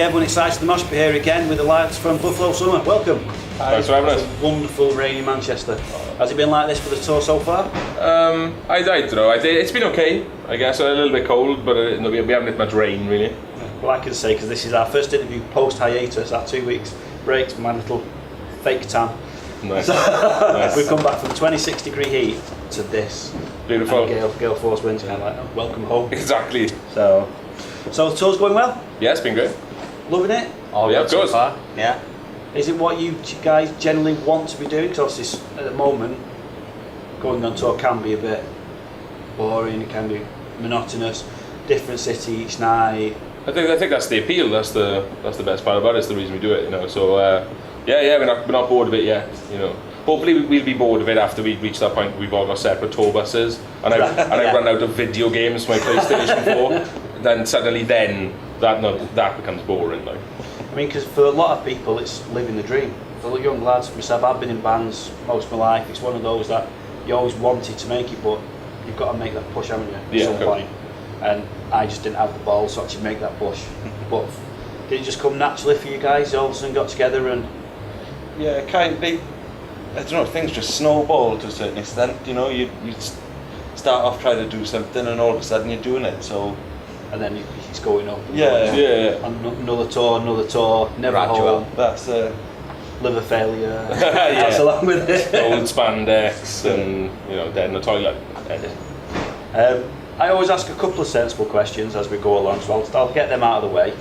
everyone, excited to the mosh pit here again with the lads from Buffalo Summer. Welcome. Thanks for having us. It's a wonderful rainy Manchester. Has it been like this for the tour so far? I don't know. It's been okay. I guess a little bit cold, but we haven't had much rain really. Well, I can say because this is our first interview post hiatus, our 2 weeks break, my little fake tan. Nice. Nice. We've come back from 26-degree heat to this. Beautiful. Gale force winds, kind of like oh, welcome home. Exactly. So the tour's going well. Yeah, it's been great. Loving it. Oh yeah, of course. So far. Yeah. Is it what you guys generally want to be doing? Because obviously at the moment, going on tour can be a bit boring. It can be monotonous. Different city each night. I think that's the appeal. That's the best part about it. It's the reason we do it. You know. So yeah, we're not bored of it yet. You know. Hopefully we'll be bored of it after we reach that point. We've all got separate tour buses, and I run out of video games for my PlayStation 4. Then suddenly that becomes boring. Like. I mean, because for a lot of people, it's living the dream. For the young lads, myself, I've been in bands most of my life. It's one of those that you always wanted to make it, but you've got to make that push, haven't you, at some point. And I just didn't have the balls to actually make that push. But did it just come naturally for you guys? You all of a sudden got together and... Yeah, kind of. I don't know, things just snowball to a certain extent. You know, you start off trying to do something and all of a sudden you're doing it, so... And then it's going up. Yeah. Another tour, never Gradual. home. That's Liver failure. Yeah. That's along with it. Old spandex and dead in the toilet. I always ask a couple of sensible questions as we go along, so I'll get them out of the way.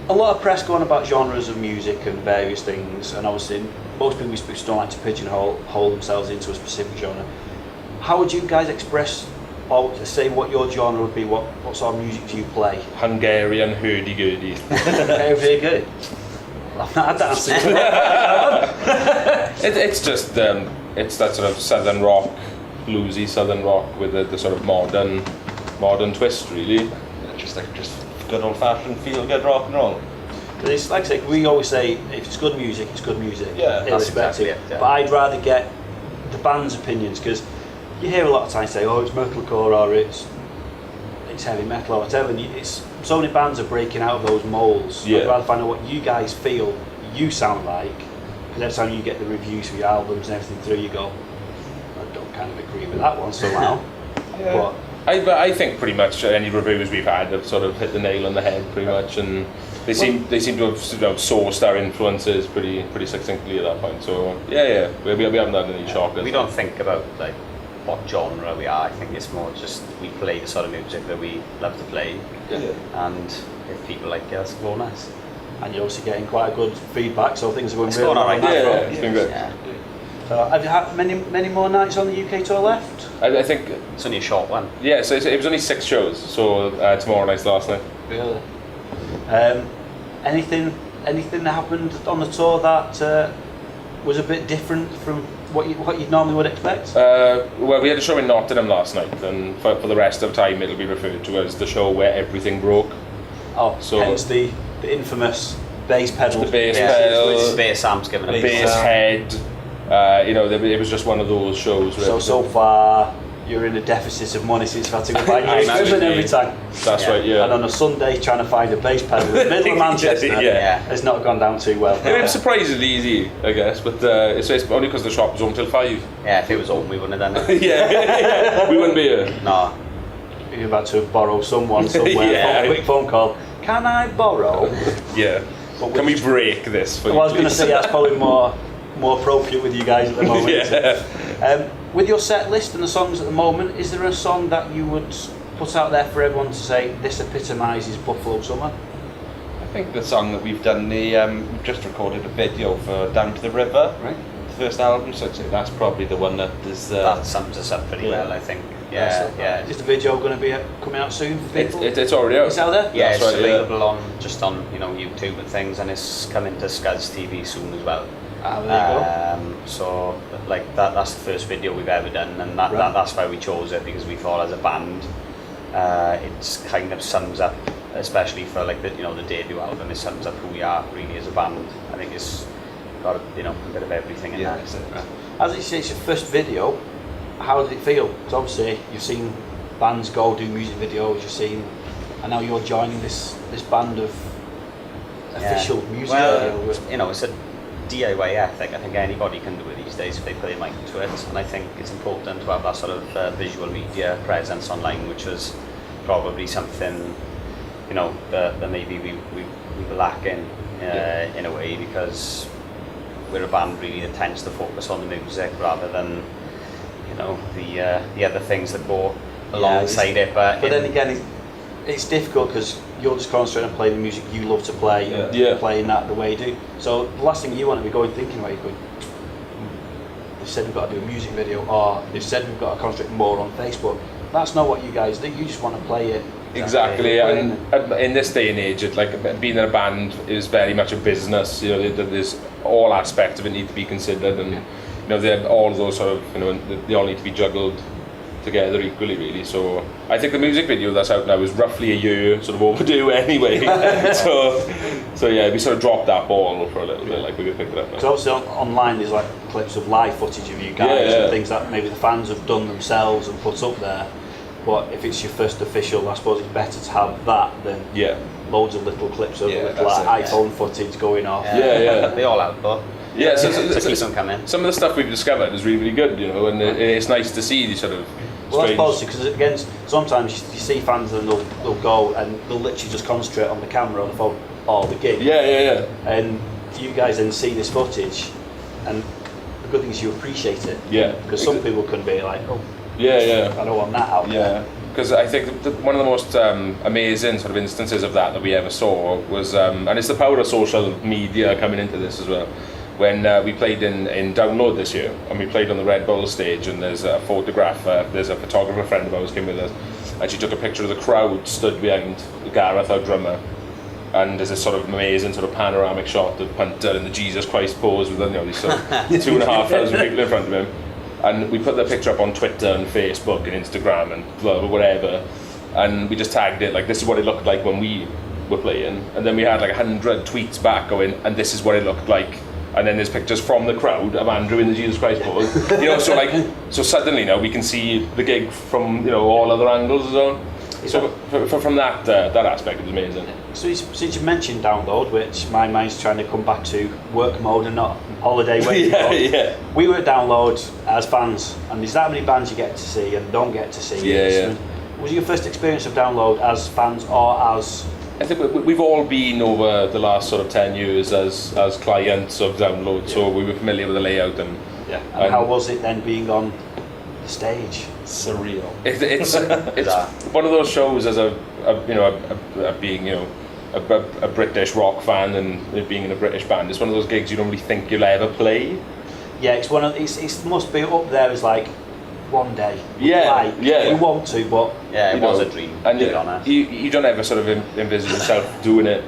A lot of press going about genres of music and various things, and obviously most people we speak to don't like to pigeonhole themselves into a specific genre. How would you guys express or say what your genre would be? What sort of music do you play? Hungarian hurdy-gurdy. Very good. I've not had that answer. It's just it's that sort of southern rock, bluesy southern rock with the sort of modern twist, really. just good old-fashioned feel-good rock and roll. It's like I say, we always say if it's good music, it's good music. Yeah, that's exactly it. Yeah. But I'd rather get the band's opinions, because you hear a lot of times say, oh, it's metalcore or it's heavy metal or whatever, and it's so many bands are breaking out of those molds. Yeah. I'd rather find out what you guys feel you sound like, because every time you get the reviews for your albums and everything through, you go, I don't kind of agree with that one somehow. Yeah. But I think pretty much any reviews we've had have sort of hit the nail on the head pretty much, and they seem to have sourced our influences pretty succinctly at that point. So yeah, we haven't had any shockers. We don't think about like what genre we are. I think it's more just we play the sort of music that we love to play, and if people like it, that's bonus. and you're obviously getting quite a good feedback, so things are going It's really going well. all right. Yeah, it's been good. Yeah. So have you had many more nights on the UK tour left? I think It's only a short one. yeah. So it was only 6 shows. So tomorrow night's the last night. Really? Anything that happened on the tour that was a bit different from what you normally would expect? Well, we had a show in Nottingham last night, and for the rest of time it'll be referred to as the show where everything broke. Oh, so- hence the infamous bass pedal. The bass Yeah. pedal, Bass Sam's given a a bass head. It was just one of those shows. Where So far you're in a deficit of money since you've had to go buy new equipment every time. That's Yeah. right. Yeah. And on a Sunday trying to find a bass pedal in the middle of Manchester Yeah. has not gone down too well. It was surprisingly easy, I guess, but it's only because the shop was open till 5. Yeah, if it was home, we wouldn't have done it. Yeah, we wouldn't be here. No. You're about to borrow someone somewhere. Yeah. Quick phone call. Can I borrow? Yeah. But Can we break this for Well, you? I was going to please? say that's probably more appropriate with you guys at the moment. Yeah. With your set list and the songs at the moment, is there a song that you would put out there for everyone to say this epitomises Buffalo Summer? I think the song that we've done, we've just recorded a video for Down to the River, Right. the first album, so I'd say that's probably the one that is... That sums us up pretty well, I think. Yeah. Is the video going to be coming out soon for people? It's already out. It's out there? Yeah, That's it's right, yeah. available on YouTube and things, and it's coming to Scuzz TV soon as well. Ah, there you go. So like that's the first video we've ever done, and that's why we chose it, because we thought as a band it kind of sums up, especially for like the debut album, it sums up who we are really as a band. I think it's got a bit of everything in that. As you say, it's your first video. How did it feel? Because obviously you've seen bands go do music videos, you've seen and now you're joining this band of official music. Well, it's a DIY ethic. I think anybody can do it these days if they put their mind to it, and I think it's important to have that sort of visual media presence online, which was probably something, that maybe we were lacking in a way, because we're a band really that tends to focus on the music rather than the other things that go alongside it. But then again, it's difficult because you're just concentrating on playing the music you love to play, and playing that the way you do. So the last thing you want to be thinking about is they've said we've got to do a music video, or they've said we've got to concentrate more on Facebook. That's not what you guys do. You just want to play it. Exactly, and in this day and age, being in a band is very much a business. There's all aspects of it need to be considered, and all those sort of they all need to be juggled together equally, really. So I think the music video that's out now is roughly a year sort of overdue anyway. so yeah, we sort of dropped that ball for a little bit, we're gonna pick it up now. Because obviously online there's clips of live footage of you guys and things that maybe the fans have done themselves and put up there. But if it's your first official, I suppose it's better to have that than loads of little clips of iPhone footage going off. They all out, but so keep them coming. Some of the stuff we've discovered is really, really good, and it's nice to see these sort of. Well, I suppose because again, sometimes you see fans and they'll go and they'll literally just concentrate on the camera on the phone or the gig. And you guys then see this footage, and the good thing is you appreciate it. Because some people can be like, I don't want that out. Because I think one of the most amazing sort of instances of that we ever saw was, and it's the power of social media coming into this as well. When we played in Download this year, and we played on the Red Bull stage, and there's a photograph, there's a photographer friend of ours came with us, and she took a picture of the crowd stood behind Gareth, our drummer, and there's this sort of amazing sort of panoramic shot of Punter in the Jesus Christ pose with these sort of 2,500 people in front of him. And we put the picture up on Twitter and Facebook and Instagram and blah, blah, whatever, and we just tagged it this is what it looked like when we were playing, and then we had 100 tweets back going, and this is what it looked like. And then there's pictures from the crowd of Andrew in the Jesus Christ pose. So suddenly now we can see the gig from all other angles as well. So from that aspect, it was amazing. So since you mentioned Download, which my mind's trying to come back to work mode and not holiday waiting mode. We were at Download as fans, and there's that many bands you get to see and don't get to see. Was it your first experience of Download as fans or as? I think we've all been over the last sort of 10 years as clients of Download, so we were familiar with the layout and how was it then being on the stage? Surreal. It's one of those shows as being a British rock fan and being in a British band. It's one of those gigs you don't really think you'll ever play. Yeah, it's one of it must be up there as one day. We want to, but it was a dream. And you don't ever sort of envisage yourself doing it.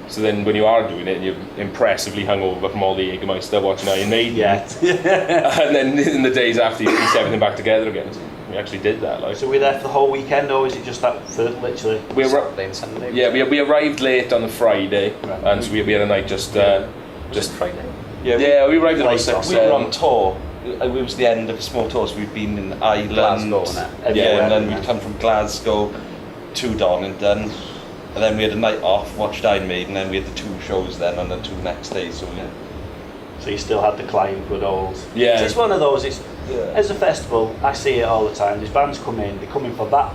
So then when you are doing it and you're impressively hungover from all the Jägermeister watching Iron Maiden, and then in the days after you piece everything back together again, so we actually did that. So we're there for the whole weekend, or is it just that for literally Saturday and Sunday? Yeah, we arrived late on the Friday, and so we had a night just Friday. Yeah, we arrived at like 6. We were on tour. It was the end of a small tour, so we've been in Ireland, Glasgow, and then we'd come from Glasgow to Donington, and then we had a night off, watched Iron Maiden, and then we had the 2 shows then on the 2 next days. So you still had to climb good old. Yeah. So it's one of those. As a festival, I see it all the time. These bands come in, they come in for that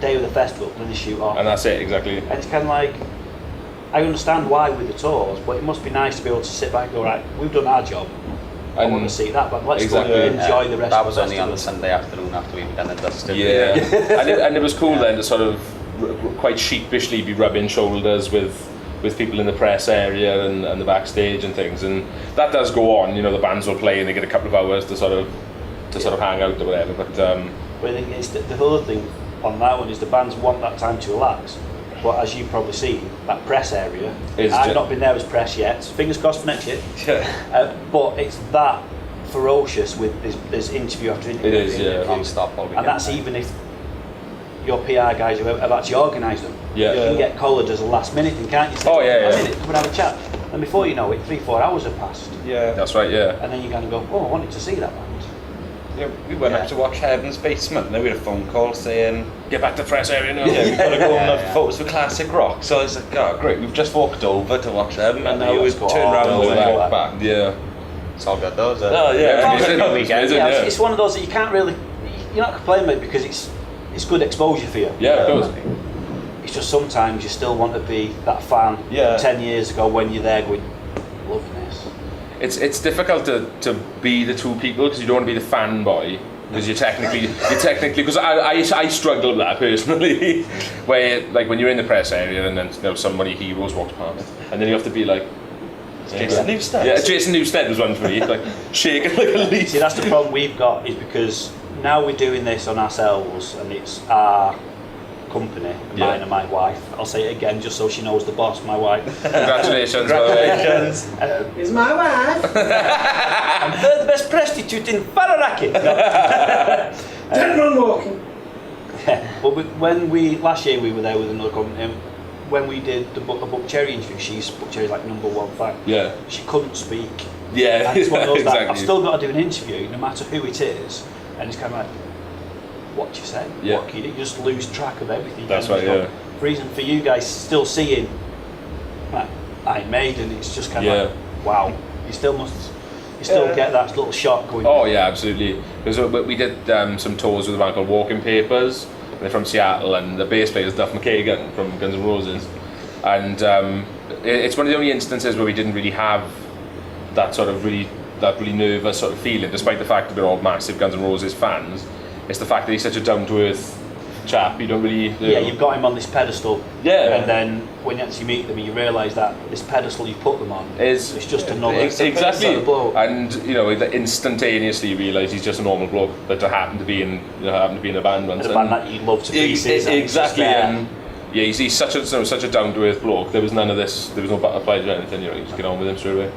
day of the festival, then they shoot off. And that's it, exactly. And it's kind of I understand why with the tours, but it must be nice to be able to sit back and go, right, we've done our job. I want to see that, but let's go and enjoy the rest that of the was only on the Sunday afternoon after we'd done and dusted. Yeah. and it was cool then to sort of quite sheepishly be rubbing shoulders with people in the press area and the backstage and things, and that does go on. The bands will play and they get a couple of hours to sort of hang out or whatever. But I think it's the other thing on that one is the bands want that time to relax. But as you've probably seen, that press area, I've not been there as press yet, so fingers crossed for next year. But it's that ferocious with this interview after interview. It is, non-stop all weekend. And that's even if your PR guys have actually organised them. You can get collared as a last minute thing, can't you? Say, a minute, come and have a chat. And before you know it, 3-4 hours have passed. That's right, And then you're going to go, I wanted to see that band. we went up to watch Heaven's Basement, and then we had a phone call saying, Get back to press area now. yeah, we've got to go and have photos for Classic Rock. So I was like, oh great, we've just walked over to watch them, and now we've turned around and walked back. Yeah. It's all good though, is it? Oh yeah, It's a weekend. It's one of those that you can't really, you're not complaining about because it's good exposure for you. Yeah, of course. It's just sometimes you still want to be that fan 10 years ago when you're there going, loving this. It's difficult to be the two people because you don't want to be the fanboy because you're technically because I struggle with that personally where like when you're in the press area and then somebody heroes walks past and then you have to be like Jason Newsted. Yeah, Jason Newsted was one for me, like shaking like a leaf. See, that's the problem we've got is because now we're doing this on ourselves and it's our company, mine and my wife. I'll say it again just so she knows the boss, my wife. Congratulations. Congratulations. It's my wife. I'm third best prostitute in Fararaki. Gentleman walking. But last year we were there with another company and when we did the book Cherry interview, she's book Cherry's like #1 fan. Yeah. She couldn't speak. Yeah, And it's one of those that exactly. I've still got to do an interview no matter who it is and it's kind of like what do you say? Yeah. What can you do? You just lose track of everything. That's And right, it's yeah. got- For reason for you guys still seeing like Iron Maiden, it's just kind of like, wow. You still get that little shock going. Oh yeah, absolutely. Because we did some tours with a band called Walking Papers. They're from Seattle, and the bass player is Duff McKagan from Guns N' Roses. And it's one of the only instances where we didn't really have that sort of really nervous sort of feeling, despite the fact that we're all massive Guns N' Roses fans. It's the fact that he's such a down-to-earth chap. You don't really. Yeah, you've got him on this pedestal. Yeah. And then when you actually meet them, you realise that this pedestal you put them on Is it's just another exactly, bloke. and instantaneously you realise he's just a normal bloke that happened to be in a band once. And a band that you love to pieces. and it's just Exactly, there. and yeah, he's such a down to earth bloke. There was none of this. There was no butterflies or anything. You just get on with him straight away.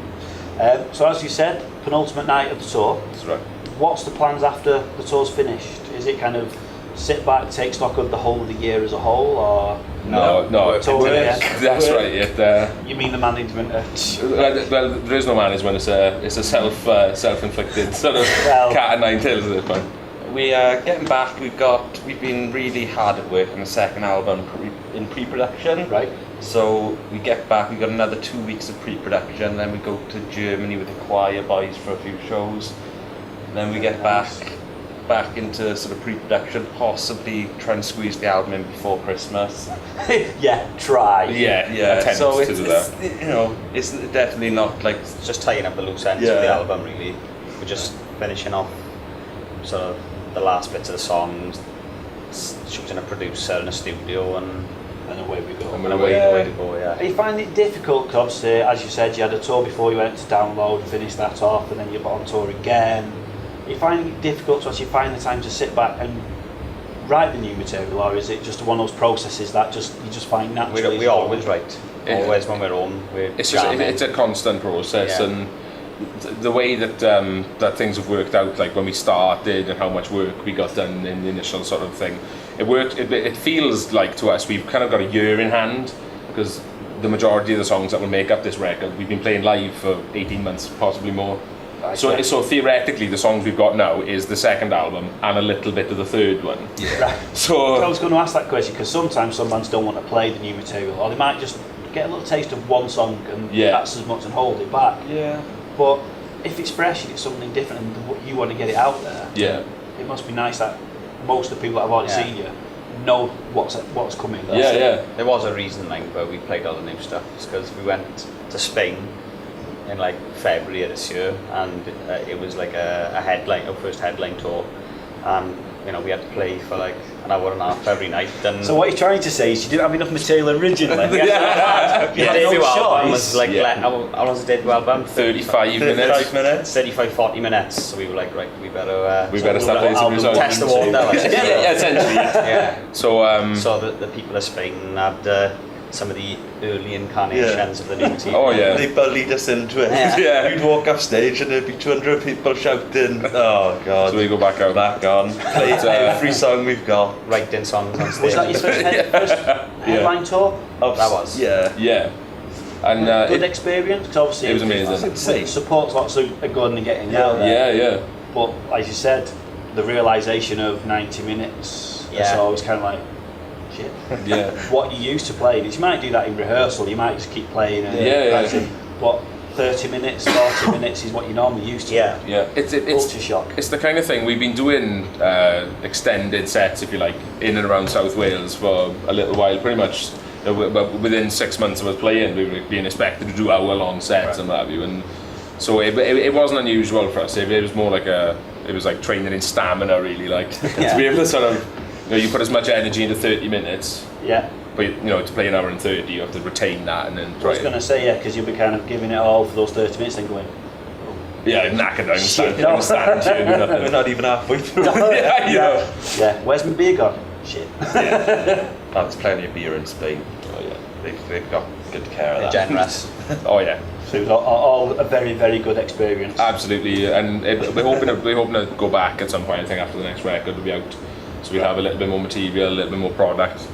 So as you said, penultimate night of the tour. That's right. What's the plans after the tour's finished? Is it kind of sit back, take stock of the whole of the year as a whole, or No. Tour again? That's right. You mean the management? Well, there is no management. It's a self-inflicted sort of cat and nine tails at this point. We are getting back. We've been really hard at work on the second album in pre-production. Right. So we get back. We've got another 2 weeks of pre-production. Then we go to Germany with the choir boys for a few shows. Then we get back into sort of pre-production. Possibly try and squeeze the album in before Christmas. Yeah, try. Yeah. Attempt So to do that. it's definitely not like. It's just tying up the loose ends of the album, really. We're just finishing off sort of the last bits of the songs, choosing a producer in a studio, and away we go. away to go, yeah. Are you finding it difficult? Because obviously, as you said, you had a tour before you went to download and finish that off, and then you're on tour again. Are you finding it difficult to actually find the time to sit back and write the new material, or is it just one of those processes that you just find naturally? We always write. Always when we're home, It's a constant process, and the way that things have worked out, like when we started and how much work we got done in the initial sort of thing, it feels like to us we've kind of got a year in hand, because the majority of the songs that will make up this record we've been playing live for 18 months, possibly more. So theoretically the songs we've got now is the second album and a little bit of the third one. Yeah. Right. So I was going to ask that question because sometimes some bands don't want to play the new material, or they might just get a little taste of one song and that's as much and hold it back. Yeah. But if it's fresh and it's something different and you want to get it out there, it must be nice that most of the people that have already seen you know what's coming. There was a reason where we played all the new stuff. It's because we went to Spain in like February of this year, and it was like our first headline tour, and we had to play for like an hour and a half every night. And so what you're trying to say is you didn't have enough material originally. The debut album was like how long was the debut album? 35 minutes. 40 minutes. So we were like, right, we better start playing some music. test the water. Essentially. Yeah. So So the people of Spain had some of the early incarnations of the new team. Oh yeah. They bullied us into it. Yeah. We'd walk off stage and there'd be 200 people shouting, oh god. So we go back out. Back on. Play every song we've got. Writing songs on stage. Was that your first headline tour? Oh, that was. Yeah. And good experience, because obviously it was amazing. It supports lots of good and getting out there. Yeah. But as you said, the realisation of 90 minutes. Yeah. It's always kind of like, shit. Yeah. What you used to play, you might do that in rehearsal, you might just keep playing and practicing, but 30 minutes, 40 minutes is what you normally used to. Yeah. Yeah, it's Culture shock. It's the kind of thing we've been doing extended sets, if you like, in and around South Wales for a little while. Pretty much within 6 months of us playing, we were being expected to do hour-long sets and what have you. And so it wasn't unusual for us. It was more like it was like training in stamina, really. Like to be able to sort of, you put as much energy into 30 minutes. Yeah. But to play an hour and 30, you have to retain that and then I try. was going to say, yeah, because you'll be kind of giving it all for those 30 minutes, then going. Yeah, knackered down, Shit, stand, stand, do nothing. We're not even halfway through. Yeah. Where's my beer gone? Shit. That's plenty of beer in Spain. Oh yeah. They've got good care of that. Generous. Oh yeah. So it was all a very, very good experience. Absolutely, and we're hoping to go back at some point. I think after the next record will be out, so we'll have a little bit more material, a little bit more product,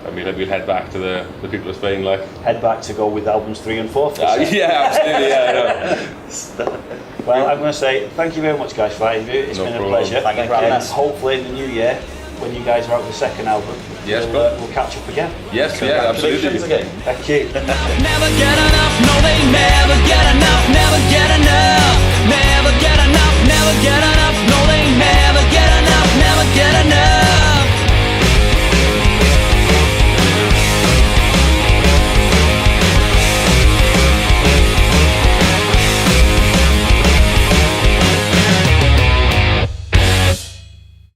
and we'll head back to the people of Spain. Like Head back to go with albums 3 and 4. For this set. yeah, absolutely, yeah. Well, I'm going to say thank you very much, guys, for that interview. It's No been problem. a pleasure. Thank you for having And us. hopefully in the new year, when you guys are out with the second album, Yes, we'll catch up again. Yes, yeah, absolutely. Thank you. Never get enough, no they never get enough, never get enough, never get enough, never get enough, no they never get enough, never get enough.